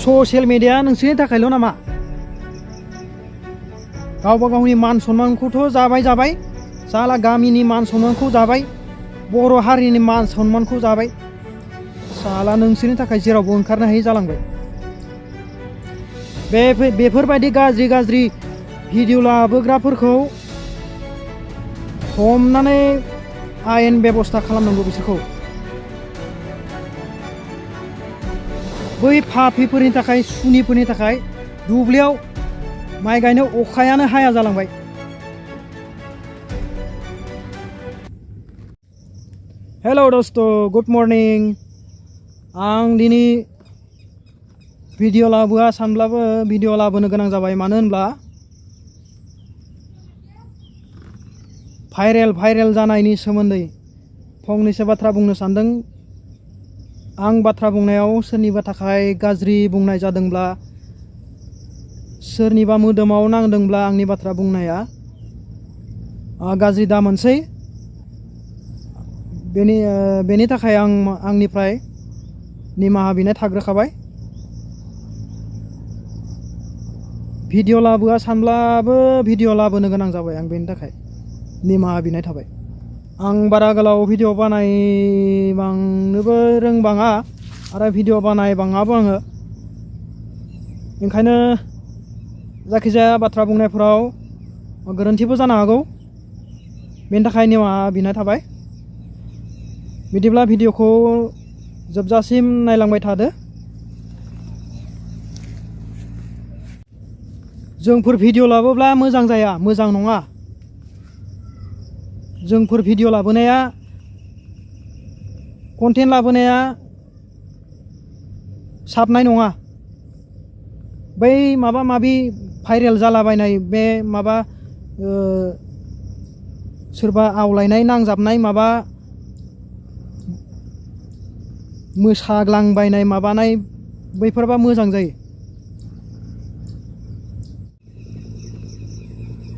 Social media नोंसोरनि थाखायल' नामा? गावबा गावनि मान सन्मानखौथ' जाबाय साला गामिनि मान सन्मानखौ जाबाय, बर' हारिनि मान सन्मानखौ जाबाय, साला नोंसोरनि थाखाय जेरावबो ओंखारनो हायि जालांबाय। बेफोरबायदि गाज्रि भिडिअ लाबोग्राफोरखौ हमनानै आयेन बेबस्था खालामनांगौ बिसोरखौ। बै पापिफोरनि थाखाय, सुनिफोरनि थाखाय दुब्लियाव माइ गायनो अखायानो हाया जालांबाय। हेल' दोस्त, गुड मर्निं। आं दिनै भिडिअ लाबोआ सानब्लाबो भिडिअ लाबोनो गोनां जाबाय। मानो होनब्ला भाइरेल जानायनि सोमोन्दै फंनैसो बाथ्रा बुंनो सानदों। आं बाथ्रा बुंनायाव सोरनिबा थाखाय गाज्रि बुंनाय जादोंब्ला, सोरनिबा मोदोमाव नांदोंब्ला आंनि बाथ्रा बुंनाया गाज्रि दामोनसै। बेनि थाखाय आं आंनिफ्राय निमाहा बिनाय थाग्रोखाबाय। भिडिअ लाबोआ सानब्लाबो भिडिअ लाबोनो गोनां जाबाय। आं बेनि थाखाय निमाहा बिनाय थाबाय। आं बारा गोलाव भिडिअ बानायबांनोबो रोंबाङा आरो भिडिअ बानायबाङाबो आङो। ओंखायनो जायखिजाया बाथ्रा बुंनायफोराव गोरोन्थिबो जानो हागौ। बेनि थाखाय निमाहा बिनाय थाबाय। बिदिब्ला भिडिअखौ जोबजासिम नायलांबाय थादो। जोंफोर भिडिअ लाबोब्ला मोजां जाया, मोजां नङा। जोंफोर भिडिअ लाबोनाया, कन्टेन्ट लाबोनाया साबनाय नङा। बै माबा माबि भाइरेल जालाबायनाय, बे माबा सोरबा आवलायनाय, नांजाबनाय, माबा मोसाग्लांबायनाय माबानाय, बैफोरबा मोजां जायो।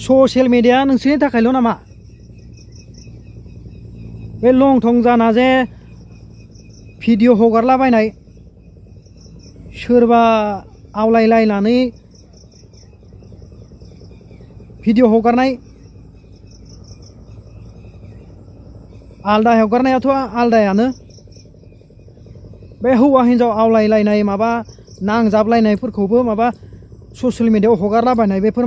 ससियेल मिडिया नोंसोरनि थाखायल' नामा? बे लं थं जाना जे भिडिअ हगारलाबायनाय, सोरबा आवलायलायनानै भिडिअ हगारनाय, आलदा हगारनायाथ' आलदायानो। बे हौवा हिन्जाव आवलायलायनाय, माबा नांजाबलायनायफोरखौबो माबा ससियेल मिडियायाव हगारलाबायनाय, बेफोर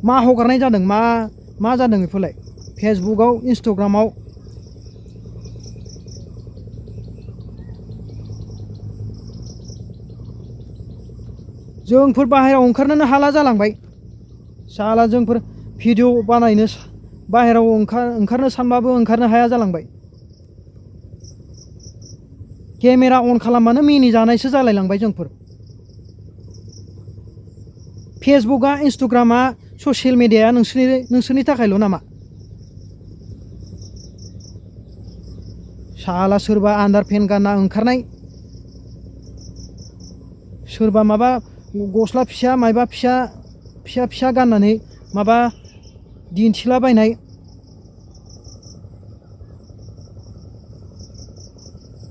मा हगारनाय जादों? मा जादों बेफोरलाय? फेसबुकआव, इन्सटाग्रामाव जोंफोर बाहेरायाव ओंखारनोनो हाला जालांबाय। साला जोंफोर भिडिअ बानायनो बाहेरायाव ओंखारनो सानबाबो ओंखारनो हाया जालांबाय। केमेरा अन खालामबानो मिनिजानायसो जालायलांबाय जोंफोर। फेसबुकआ, इन्सटाग्रामा, ससियेल मिडियाया नोंसोरनि थाखायल' नामा? साला सोरबा आन्डार पेन्ट गानना ओंखारनाय, सोरबा माबा गस्ला फिसा, मायबा फिसा गाननानै माबा दिन्थिलाबायनाय,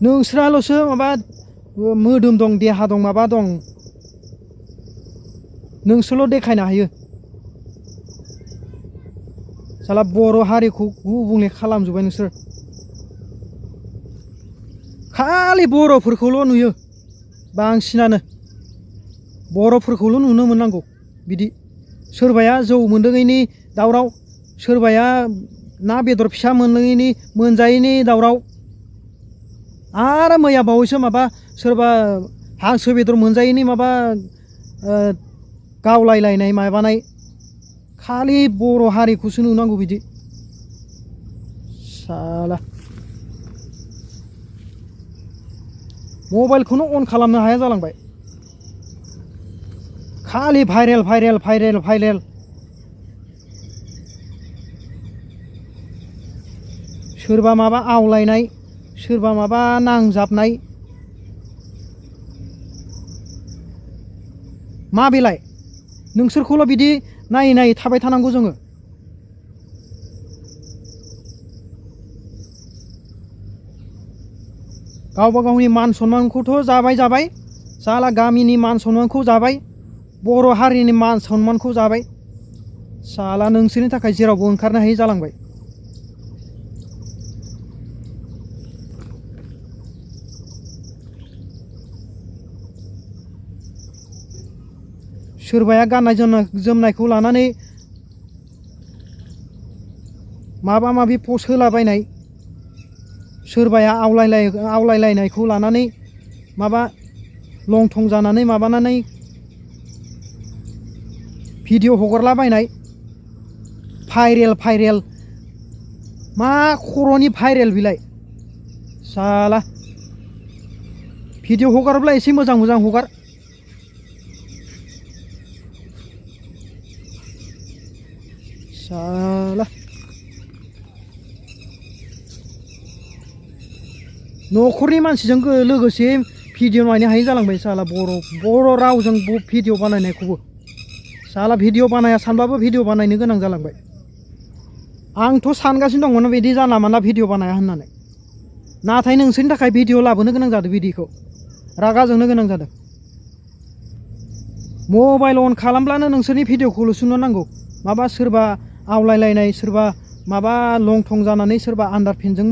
नोंस्राल'सो माबा मोदोम दं, देहा दं, माबा दं, नोंसोरल' देखायनो हायो। साला बर' हारिखौ गुबुंले खालामजोब्बाय नोंसोर। खालि बर'फोरखौल' नुयो, बांसिनानो बर'फोरखौल' नुनो मोननांगौ। बिदि सोरबाया जौ मोनलोङैनि दावराव, सोरबाया ना बेदर फिसा मोनजायैनि दावराव, आरो मैया बावैसो माबा सोरबा हांसो बेदर मोनजायैनि माबा गावलायलायनाय माबानाय। खालि बर' हारिखौसो नुनांगौ बिदि। साला मबाइलखौनो अन खालामनो हाया जालांबाय। खालि भाइरेल। सोरबा माबा आवलायनाय, सोरबा माबा नांजाबनाय, मा बेलाय? नोंसोरखौल' बिदि नायै थाबाय थानांगौ जोङो? गावबा गावनि मान सन्मानखौथ' जाबाय, साला गामिनि मान सन्मानखौ जाबाय बर' हारिनि मान सन्मानखौ जाबाय साला नोंसोरनि थाखाय जेरावबो ओंखारनो हायि जालांबाय सोरबाया गाननाय जोमनायखौ लानानै माबा माबि पस्ट होलाबायनाय सोरबाया आवलायलायनायखौ लानानै माबा लं थं जानानै माबानानै भिडिअ हगारलाबायनाय भाइरेल मा खर'नि भाइरेल बिलाय साला भिडिअ हगारोब्ला एसे मोजां हगार साला न'खरनि मानसिजों लोगोसे भिडिअ नायनो हायि जालांबाय साला बर' रावजों भिडिअ बानायनायखौबो साला भिडिअ बानाया सानबाबो भिडिअ बानायनो गोनां जालांबाय आंथ' सानगासिनो दंमोन बिदि जानला मानला भिडिअ बानाया होननानै नाथाय नोंसोरनि थाखाय भिडिअ लाबोनो गोनां जादों बिदिखौ रागा जोंनो गोनां जादों मबाइल अन खालामब्लानो नोंसोरनि भिडिअखौल' सुनो नांगौ माबा सोरबा आवलायलायनाय सोरबा माबा लं थं जानानै सोरबा आन्डारपेन्टजों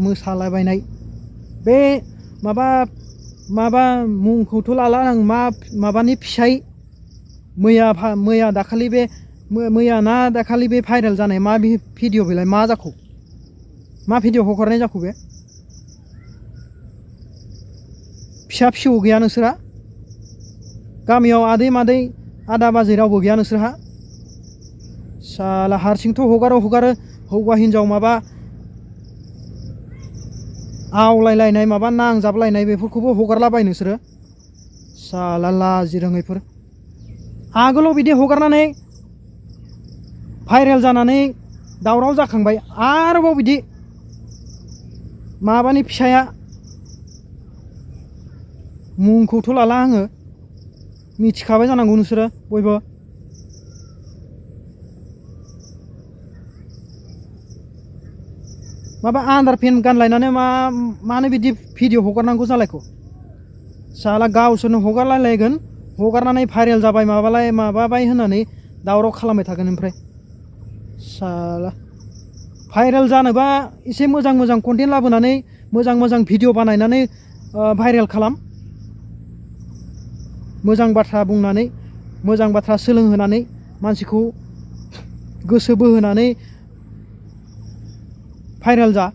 मोसालाबायनाय बे माबा मुंखौथ' लाला आं माबानि फिसाय मैया दाखालि बे भाइरेल जानाय मा भिडिअ बेलाय मा जाखो मा भिडिअ हगारनाय जाखो बे फिसा फिसौ गैया नोंसोरहा गामियाव आदै मादै आदा बाजै रावबो गैया नोंसोरहा साला हारसिंथ' हगारो हौवा हिनजाव माबा आवलायलायनाय माबा नांजाबलायनाय बेफोरखौबो हगारलाबाय नोंसोरो साला लाजि रोङैफोर आगोलाव बिदि हगारनानै भाइरेल जानानै दावराव जाखांबाय आरोबाव बिदि माबानि फिसाया मुंखौथ' लाला आङो मिथिखाबाय जानांगौ नोंसोरो बयबो माबा आन्डारपेन्ट गानलायनानै मानो बिदि भिडिअ हगारनांगौ जालायखौ साला गावसोरनो हगारलायगोन हगारनानै भाइरेल जाबाय माबाबाय होननानै दावराव खालामबाय थागोन ओमफ्राय साला भाइरेल जानोबा एसे मोजां कन्टेन्ट लाबोनानै मोजां भिडिअ बानायनानै भाइरेल खालाम मोजां बाथ्रा बुंनानै मोजां बाथ्रा सोलोंहोनानै मानसिखौ गोसो बोहोनानै भाइरेल जा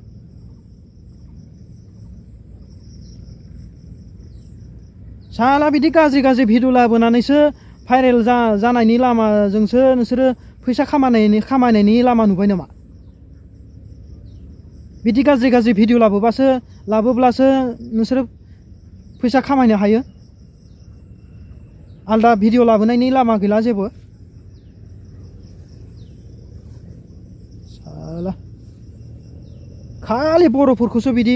साला बिदि गाज्रि भिडिअ लाबोनानैसो भाइरेल जानायनि लामाजोंसो नोंसोरो फैसा खामायनायनि लामा नुबाय नामा बिदि गाज्रि भिडिअ लाबोब्लासो नोंसोरो फैसा खामायनो हायो आलदा भिडिअ लाबोनायनि लामा गैला जेबो साला खालि बर'फोरखौसो बिदि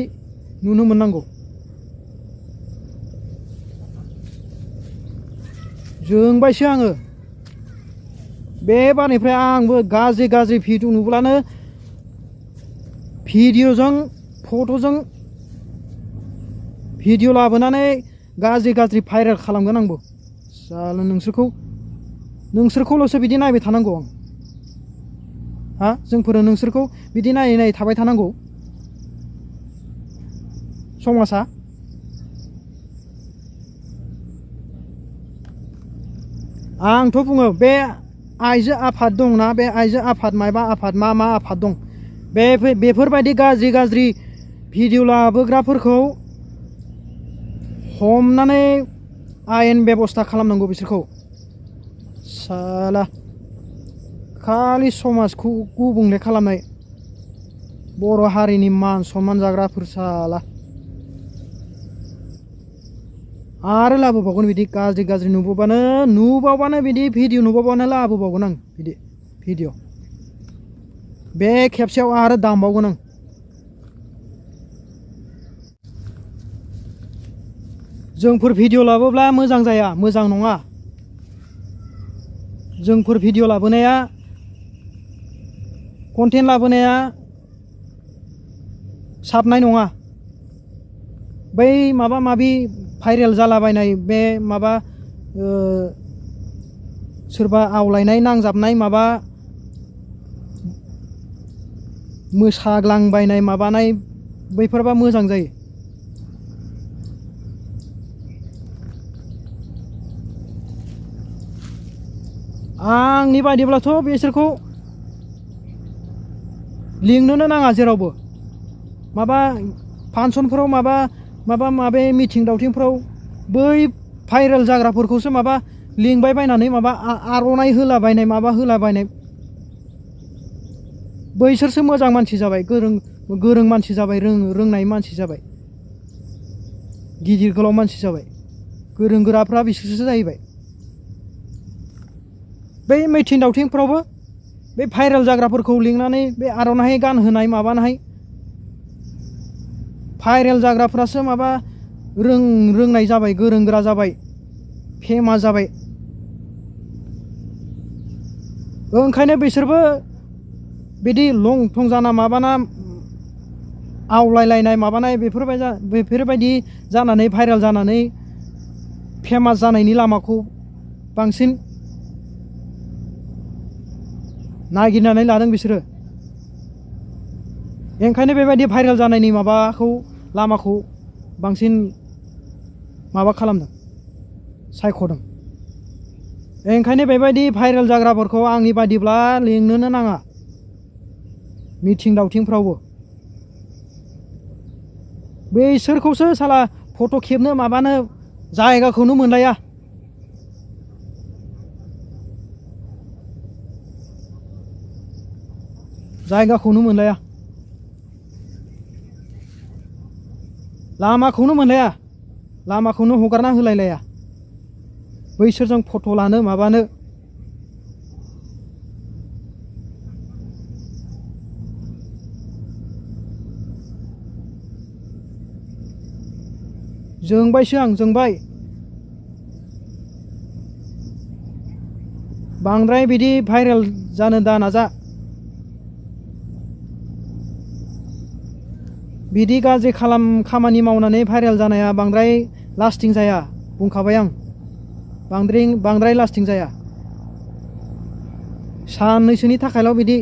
नुनो मोननांगौ जोंबायसो आङो बे बारनिफ्राय आंबो गाज्रि भिडिअ नुब्लानो भिडिअजों फट'जों भिडिअ लाबोनानै गाज्रि भाइरेल खालामगोन आंबो साला नोंसोरखौल'सो बिदि नायबाय थानांगौ आं जोंफोरो नोंसोरखौ बिदि नायै थाबाय थानांगौ समाजा आंथ' बुङो बे आइजो आफाद दंना बे आइजो आफाद माबा आफाद मा आफाद दं बेफोरबायदि गाज्रि भिडिअ लाबोग्राफोरखौ हमनानै आयेन बेबस्था खालामनांगौ बिसोरखौ साला खालि समाजखौ गुबुंले खालामनाय बर' हारिनि मान सन्मान जाग्राफोर साला आरो लाबोबावगोन बिदि गाज्रि नुबावबानो बिदि भिडिअ नुबावबानो लाबोबावगोन आं बिदि भिडिअ बे खेबसेयाव आरो दामबावगोन आं जोंफोर भिडिअ लाबोब्ला मोजां जाया मोजां नङा जोंफोर भिडिअ लाबोनाया कन्टेन्ट लाबोनाया साबनाय नङा बै माबा माबि भाइरेल जालाबायनाय बे माबा सोरबा आवलायनाय नांजाबनाय माबा मोसाग्लांबायनाय माबानाय बैफोरबा मोजां जायो। आंनि बायदिब्लाथ' बिसोरखौ लिंनोनो नाङा जेरावबो माबा फांसनफोराव माबा मिथिं दावथिंफोराव बै भाइरेल जाग्राफोरखौसो माबा लिंबाय बायनानै माबा आर'नाइ होलाबायनाय माबा होलाबायनाय बैसोरसो मोजां मानसि जाबाय, गोरों मानसि जाबाय, रोंनाय मानसि जाबाय, गिदिर गोलाव मानसि जाबाय। गोरों गोराफ्रा बिसोरसो जाहैबाय। बै मिथिं दावथिंफ्रावबो बे भाइरेल जाग्राफोरखौ लिंनानै बे आर'नाइ गानहोनाय माबानाय भाइरेल जाग्राफ्रासो माबा रोंनाय जाबाय, गोरों गोरा जाबाय, फेमास जाबाय। ओंखायनो बिसोरबो बिदि लं थं जाना माबाना आवलायलायनाय माबानाय बेफोरबायदि जानानै भाइरेल जानानै फेमास जानायनि लामाखौ बांसिन नागिरनानै लादों बिसोरो। ओंखायनो बेबायदि भाइरेल जानायनि लामाखौ बांसिन माबा खालामदों, सायख'दों। ओंखायनो बेबायदि भाइरेल जाग्राफोरखौ आंनि बादिब्ला लिंनोनो नाङा मिथिं दावथिंफ्रावबो। बिसोरखौसो साला फट' खेबनो माबानो जायगाखौनो मोनलाया। जायगाखौनो मोनलाया, लामाखौनो मोनलाया, लामाखौनो हगारना होलायलाया बैसोरजों फट' लानो माबानो। जोंबायसो आं, जोंबाय। बांद्राय बिदि भाइरेल जानो दा नाजा। बिदि गाज्रि खामानि मावनानै भाइरेल जानाया बांद्राय लास्टिं जाया, बुंखाबाय आं। बांद्राय लास्टिं जाया। साननैसोनि थाखायल' बिदि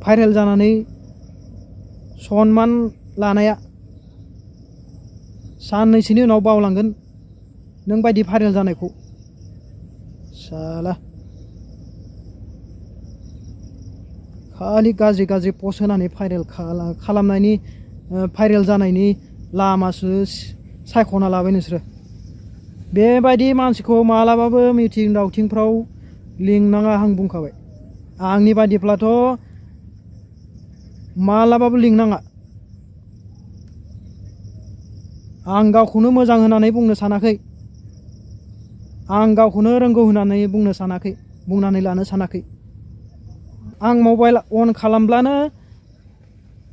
भाइरेल जानानै सनमान लानाया साननैसोनि उनाव बावलांगोन नों बायदि भाइरेल जानायखौ। साला खालि गाज्रि पस्ट होनानै भाइरेल जानायनि लामासो सायख'ना लाबाय नोंसोरो। बेबायदि मानसिखौ मालाबाबो मिथिं दावथिंफ्राव लिंनाङा आं बुंखाबाय। आंनि बादिब्लाथ' मालाबाबो लिंनाङा। आं गावखौनो मोजां होननानै बुंनो सानाखै, आं गावखौनो रोंगौ होननानै बुंनानै लानो सानाखै। आं मबाइल अन खालामब्लानो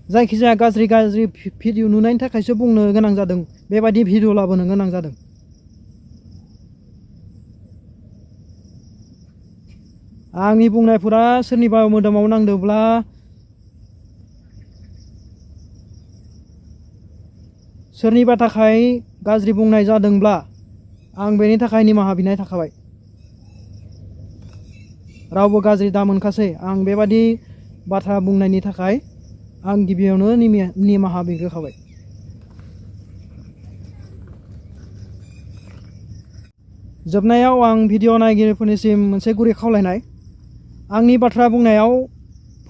जायखिजाया गाज्रि भिडिअ नुनायनि थाखायसो बुंनो गोनां जादों, बेबायदि भिडिअ लाबोनो गोनां जादों। आंनि बुंनायफोरा सोरनिबा मोदोमाव नांदोंब्ला सोरनिबा थाखाय गाज्रि बुंनाय जादोंब्ला आं बेनि थाखाय निमाहा बिनाय थाखाबाय। रावबो गाज्रि दा मोनखासै। आं बेबादि बाथ्रा बुंनायनि थाखाय आं गिबियावनो निमाहा बिग्रोखाबाय। जोबनायाव आं भिडिअ नायगिरिफोरनिसिम मोनसे गुरै खावलायनाय, आंनि बाथ्रा बुंनायाव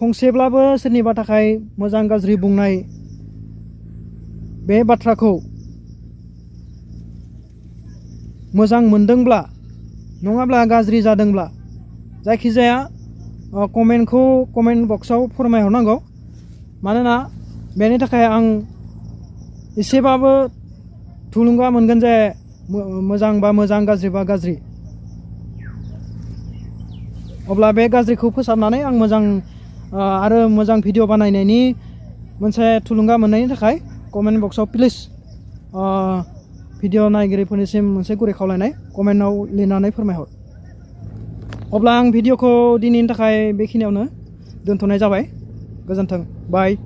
फंसेब्लाबो सोरनिबा थाखाय मोजां गाज्रि बुंनाय बे बाथ्राखौ मोजां मोनदोंब्ला नङाब्ला गाज्रि जादोंब्ला जायखिजाया कमेन्ट बक्सआव फोरमायहरनांगौ। मानोना बेनि थाखाय आं एसेबाबो थुलुंगा मोनगोन जे मोजांबा मोजां, गाज्रिबा गाज्रि। अब्ला बे गाज्रिखौ फोसाबनानै आं आरो मोजां भिडिअ बानायनायनि मोनसे थुलुंगा मोननायनि थाखाय कमेन्ट बक्सआव प्लिज भिडिअ नायगिरिफोरनिसिम मोनसे गुरै खावलायनाय, कमेन्टआव लिरनानै फोरमायहर। अब्ला आं भिडिअखौ दिनैनि थाखाय बेखिनियावनो दोनथ'नाय जाबाय। गोजोन्थों, बाय।